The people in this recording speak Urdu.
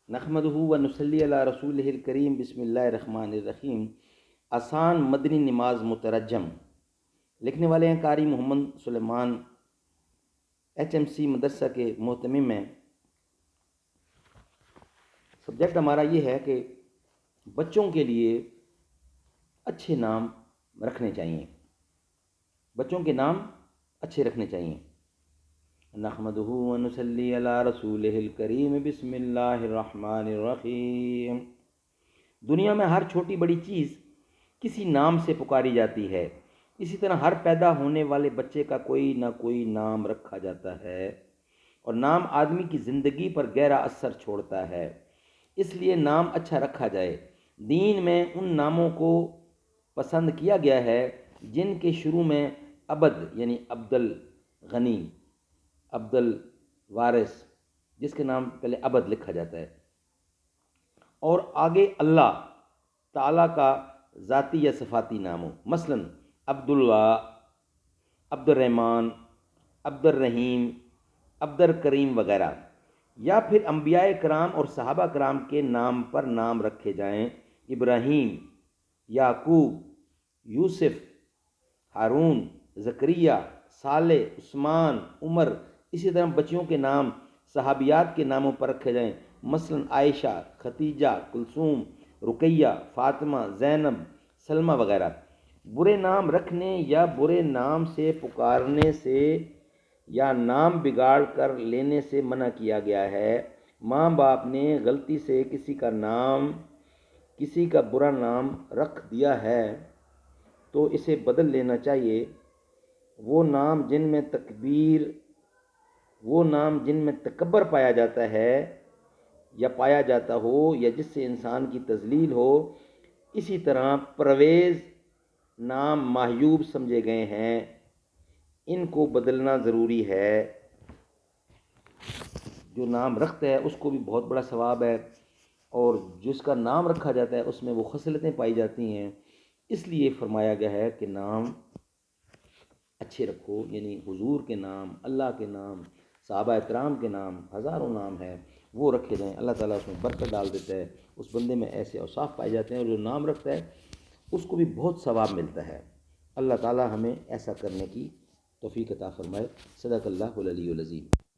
نحمدہ و نصلی علی رسولہ الکریم بسم اللہ الرحمن الرحیم۔ آسان مدنی نماز مترجم۔ لکھنے والے ہیں قاری محمد سلیمان، HMC مدرسہ کے محتمم ہیں۔ سبجیکٹ ہمارا یہ ہے کہ بچوں کے لیے اچھے نام رکھنے چاہیے، بچوں کے نام اچھے رکھنے چاہیے۔ نحمدہ و نصلی علی رسولہ الکریم بسم اللہ الرحمن الرحیم۔ دنیا میں ہر چھوٹی بڑی چیز کسی نام سے پکاری جاتی ہے، اسی طرح ہر پیدا ہونے والے بچے کا کوئی نہ کوئی نام رکھا جاتا ہے، اور نام آدمی کی زندگی پر گہرا اثر چھوڑتا ہے، اس لیے نام اچھا رکھا جائے۔ دین میں ان ناموں کو پسند کیا گیا ہے جن کے شروع میں عبد یعنی عبد الغنی، عبد الوارث، جس کے نام پہلے عبد لکھا جاتا ہے، اور آگے اللہ تعالیٰ کا ذاتی یا صفاتی نام ہو، مثلا عبداللہ، عبد الرحمن، عبد الرحیم، عبد الکریم وغیرہ، یا پھر انبیاء کرام اور صحابہ کرام کے نام پر نام رکھے جائیں، ابراہیم، یعقوب، یوسف، ہارون، زکریا، صالح، عثمان، عمر۔ اسی طرح بچیوں کے نام صحابیات کے ناموں پر رکھے جائیں، مثلا عائشہ، خدیجہ، کلثوم، رقیہ، فاطمہ، زینب، سلمہ وغیرہ۔ برے نام رکھنے یا برے نام سے پکارنے سے یا نام بگاڑ کر لینے سے منع کیا گیا ہے۔ ماں باپ نے غلطی سے کسی کا برا نام رکھ دیا ہے تو اسے بدل لینا چاہیے۔ وہ نام جن میں تکبر پایا جاتا ہے یا پایا جاتا ہو، یا جس سے انسان کی تذلیل ہو، اسی طرح پرویز نام معیوب سمجھے گئے ہیں، ان کو بدلنا ضروری ہے۔ جو نام رکھتا ہے اس کو بھی بہت بڑا ثواب ہے، اور جس کا نام رکھا جاتا ہے اس میں وہ خصلتیں پائی جاتی ہیں، اس لیے فرمایا گیا ہے کہ نام اچھے رکھو، یعنی حضور کے نام، اللہ کے نام، صحابہ اکرام کے نام، ہزاروں نام ہیں، وہ رکھے جائیں۔ اللہ تعالیٰ اس میں برکت ڈال دیتا ہے، اس بندے میں ایسے اوصاف پائے جاتے ہیں، اور جو نام رکھتا ہے اس کو بھی بہت ثواب ملتا ہے۔ اللہ تعالیٰ ہمیں ایسا کرنے کی توفیق عطا فرمائے۔ صدق اللہ العلی العظیم۔